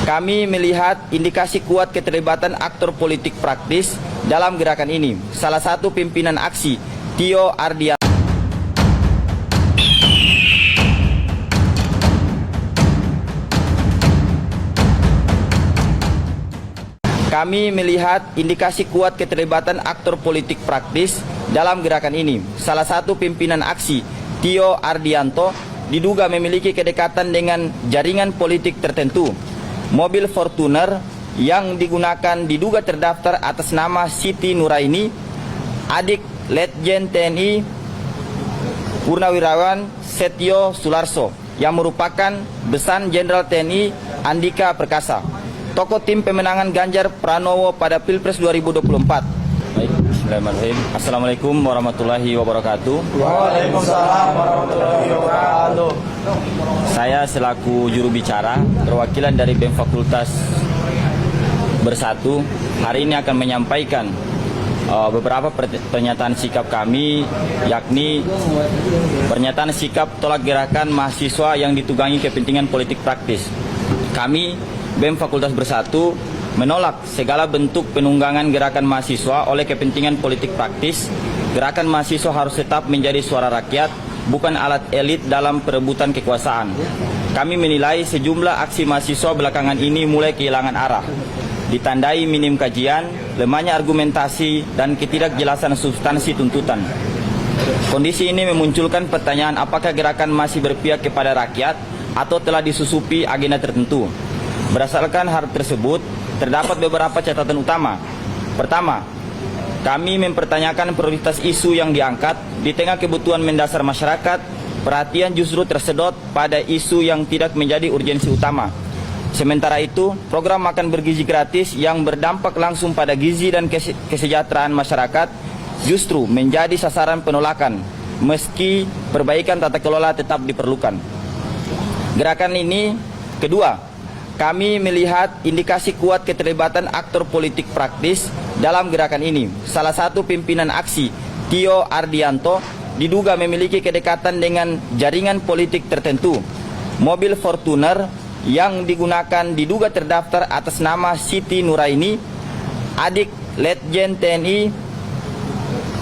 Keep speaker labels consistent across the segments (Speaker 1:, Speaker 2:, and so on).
Speaker 1: Kami melihat indikasi kuat keterlibatan aktor politik praktis dalam gerakan ini. Salah satu pimpinan aksi, Tio Ardianto. Kami melihat indikasi kuat keterlibatan aktor politik praktis dalam gerakan ini. Salah satu pimpinan aksi, Tio Ardianto, diduga memiliki kedekatan dengan jaringan politik tertentu. Mobil Fortuner yang digunakan diduga terdaftar atas nama Siti Nuraini, adik Letjen TNI Purnawirawan Setio Sularso, yang merupakan besan Jenderal TNI Andika Perkasa, tokoh tim pemenangan Ganjar Pranowo pada Pilpres 2024. Baik, bismillahirrahmanirrahim. Assalamualaikum warahmatullahi wabarakatuh.
Speaker 2: Waalaikumsalam warahmatullahi wabarakatuh.
Speaker 1: Saya selaku juru bicara perwakilan dari BEM Fakultas Bersatu hari ini akan menyampaikan beberapa pernyataan sikap kami, yakni pernyataan sikap tolak gerakan mahasiswa yang ditunggangi kepentingan politik praktis. Kami BEM Fakultas Bersatu menolak segala bentuk penunggangan gerakan mahasiswa oleh kepentingan politik praktis. Gerakan mahasiswa harus tetap menjadi suara rakyat, bukan alat elit dalam perebutan kekuasaan. Kami menilai sejumlah aksi mahasiswa belakangan ini mulai kehilangan arah, ditandai minim kajian, lemahnya argumentasi, dan ketidakjelasan substansi tuntutan. Kondisi ini memunculkan pertanyaan apakah gerakan masih berpihak kepada rakyat atau telah disusupi agenda tertentu. Berdasarkan hal tersebut, terdapat beberapa catatan utama. Pertama, kami mempertanyakan prioritas isu yang diangkat. Di tengah kebutuhan mendasar masyarakat, perhatian justru tersedot pada isu yang tidak menjadi urgensi utama. Sementara itu, program makan bergizi gratis yang berdampak langsung pada gizi dan kesejahteraan masyarakat justru menjadi sasaran penolakan, meski perbaikan tata kelola tetap diperlukan. Gerakan ini, kedua, kami melihat indikasi kuat keterlibatan aktor politik praktis dalam gerakan ini. Salah satu pimpinan aksi, Tio Ardianto, diduga memiliki kedekatan dengan jaringan politik tertentu. Mobil Fortuner yang digunakan diduga terdaftar atas nama Siti Nuraini, adik Letjen TNI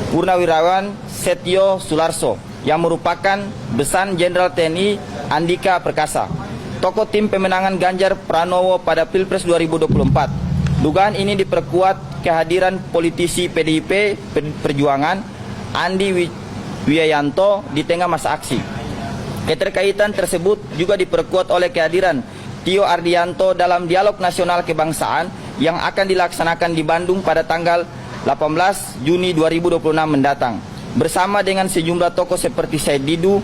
Speaker 1: Purnawirawan Setio Sularso, yang merupakan besan Jenderal TNI Andika Perkasa, tokoh tim pemenangan Ganjar Pranowo pada Pilpres 2024. Dugaan ini diperkuat kehadiran politisi PDIP Perjuangan Andi Wijayanto di tengah masa aksi. Keterkaitan tersebut juga diperkuat oleh kehadiran Tio Ardianto dalam dialog nasional kebangsaan yang akan dilaksanakan di Bandung pada tanggal 18 Juni 2026 mendatang, bersama dengan sejumlah tokoh seperti Said Didu,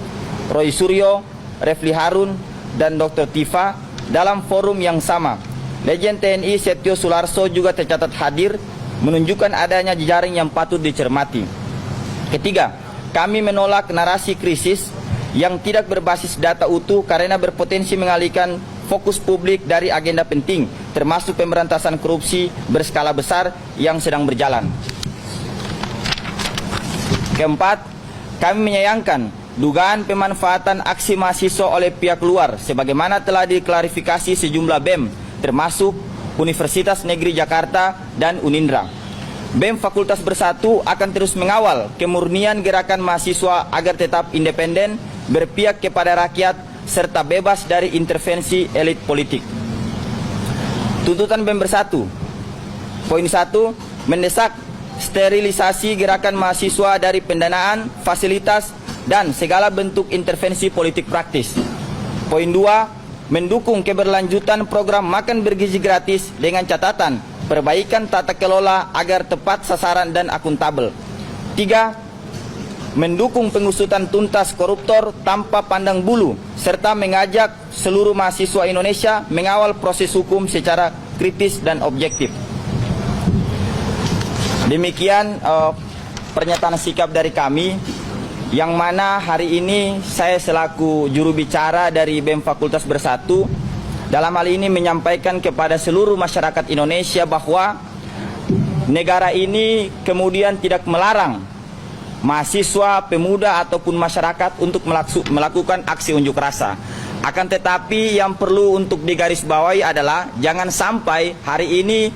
Speaker 1: Roy Suryo, Refli Harun, dan Dr. Tifa. Dalam forum yang sama, Legend TNI Setio Sularso juga tercatat hadir, menunjukkan adanya jejaring yang patut dicermati. Ketiga, kami menolak narasi krisis yang tidak berbasis data utuh karena berpotensi mengalihkan fokus publik dari agenda penting, termasuk pemberantasan korupsi berskala besar yang sedang berjalan. Keempat, kami menyayangkan dugaan pemanfaatan aksi mahasiswa oleh pihak luar sebagaimana telah diklarifikasi sejumlah BEM termasuk Universitas Negeri Jakarta dan Unindra. BEM Fakultas Bersatu akan terus mengawal kemurnian gerakan mahasiswa agar tetap independen, berpihak kepada rakyat, serta bebas dari intervensi elit politik. Tuntutan BEM Bersatu. Poin 1, mendesak sterilisasi gerakan mahasiswa dari pendanaan, fasilitas, dan segala bentuk intervensi politik praktis. Poin 2, mendukung keberlanjutan program makan bergizi gratis dengan catatan perbaikan tata kelola agar tepat sasaran dan akuntabel. 3, mendukung pengusutan tuntas koruptor tanpa pandang bulu, serta mengajak seluruh mahasiswa Indonesia mengawal proses hukum secara kritis dan objektif. Demikian pernyataan sikap dari kami, yang mana hari ini saya selaku juru bicara dari BEM Fakultas Bersatu dalam hal ini menyampaikan kepada seluruh masyarakat Indonesia bahwa negara ini kemudian tidak melarang mahasiswa, pemuda ataupun masyarakat untuk melakukan aksi unjuk rasa. Akan tetapi yang perlu untuk digarisbawahi adalah jangan sampai hari ini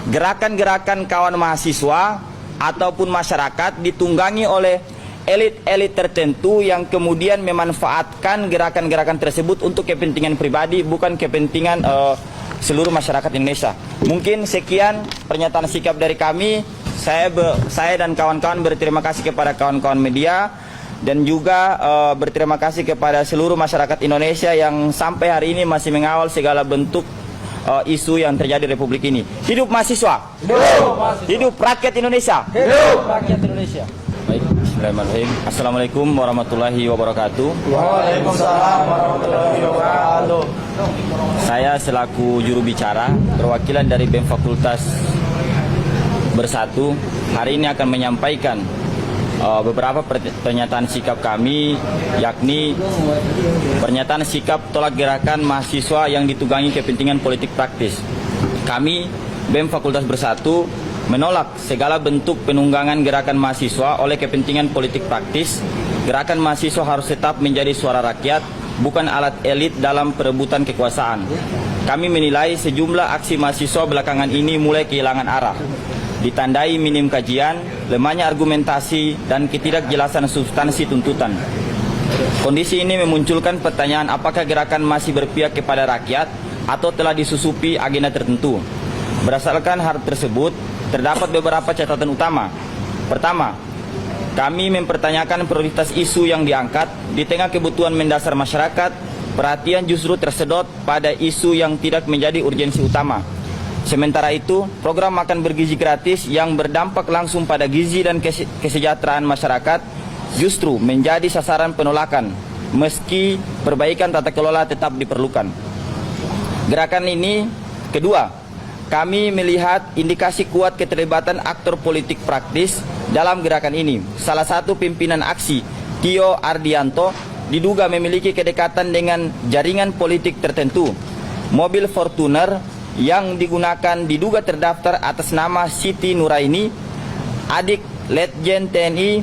Speaker 1: gerakan-gerakan kawan mahasiswa ataupun masyarakat ditunggangi oleh elit-elit tertentu yang kemudian memanfaatkan gerakan-gerakan tersebut untuk kepentingan pribadi, bukan kepentingan seluruh masyarakat Indonesia. Mungkin sekian pernyataan sikap dari kami. Saya dan kawan-kawan berterima kasih kepada kawan-kawan media dan juga berterima kasih kepada seluruh masyarakat Indonesia yang sampai hari ini masih mengawal segala bentuk isu yang terjadi di Republik ini. Hidup mahasiswa! Hidup rakyat Indonesia!
Speaker 2: Hidup rakyat Indonesia.
Speaker 1: Baik, bismillahirrahmanirrahim. Assalamualaikum warahmatullahi wabarakatuh.
Speaker 2: Waalaikumsalam warahmatullahi wabarakatuh.
Speaker 1: Saya selaku juru bicara perwakilan dari BEM Fakultas Bersatu hari ini akan menyampaikan beberapa pernyataan sikap kami, yakni pernyataan sikap tolak gerakan mahasiswa yang ditunggangi kepentingan politik praktis. Kami BEM Fakultas Bersatu menolak segala bentuk penunggangan gerakan mahasiswa oleh kepentingan politik praktis. Gerakan mahasiswa harus tetap menjadi suara rakyat, bukan alat elit dalam perebutan kekuasaan. Kami menilai sejumlah aksi mahasiswa belakangan ini mulai kehilangan arah, ditandai minim kajian, lemahnya argumentasi, dan ketidakjelasan substansi tuntutan. Kondisi ini memunculkan pertanyaan apakah gerakan masih berpihak kepada rakyat atau telah disusupi agenda tertentu. Berdasarkan hal tersebut, terdapat beberapa catatan utama. Pertama, kami mempertanyakan prioritas isu yang diangkat. Di tengah kebutuhan mendasar masyarakat, perhatian justru tersedot pada isu yang tidak menjadi urgensi utama. Sementara itu, program makan bergizi gratis yang berdampak langsung pada gizi dan kesejahteraan masyarakat justru menjadi sasaran penolakan, meski perbaikan tata kelola tetap diperlukan. Gerakan ini, kedua, kami melihat indikasi kuat keterlibatan aktor politik praktis dalam gerakan ini. Salah satu pimpinan aksi, Tio Ardianto, diduga memiliki kedekatan dengan jaringan politik tertentu. Mobil Fortuner yang digunakan diduga terdaftar atas nama Siti Nuraini, adik Letjen TNI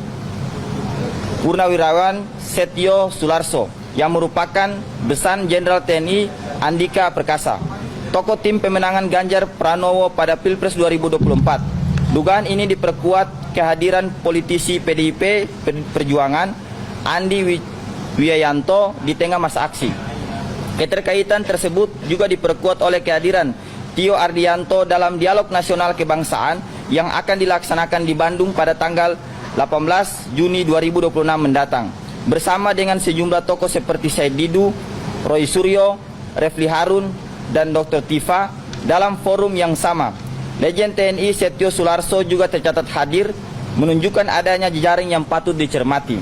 Speaker 1: Purnawirawan Setio Sularso, yang merupakan besan Jenderal TNI Andika Perkasa, tokoh tim pemenangan Ganjar Pranowo pada Pilpres 2024. Dugaan ini diperkuat kehadiran politisi PDIP Perjuangan Andi Wijayanto di tengah masa aksi. Keterkaitan tersebut juga diperkuat oleh kehadiran Tio Ardianto dalam dialog nasional kebangsaan yang akan dilaksanakan di Bandung pada tanggal 18 Juni 2026 mendatang, bersama dengan sejumlah tokoh seperti Said Didu, Roy Suryo, Refli Harun, dan Dr. Tifa. Dalam forum yang sama, Legend TNI Setio Sularso juga tercatat hadir, menunjukkan adanya jejaring yang patut dicermati.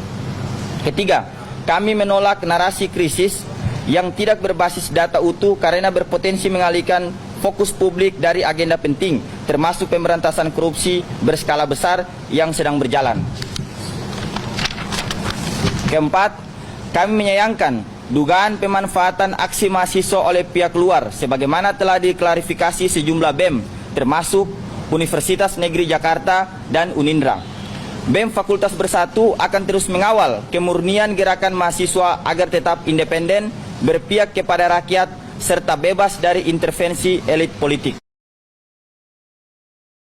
Speaker 1: Ketiga, kami menolak narasi krisis yang tidak berbasis data utuh karena berpotensi mengalihkan fokus publik dari agenda penting, termasuk pemberantasan korupsi berskala besar yang sedang berjalan. Keempat, kami menyayangkan dugaan pemanfaatan aksi mahasiswa oleh pihak luar sebagaimana telah diklarifikasi sejumlah BEM, termasuk Universitas Negeri Jakarta dan Unindra. BEM Fakultas Bersatu akan terus mengawal kemurnian gerakan mahasiswa agar tetap independen, berpihak kepada rakyat, serta bebas dari intervensi elit politik.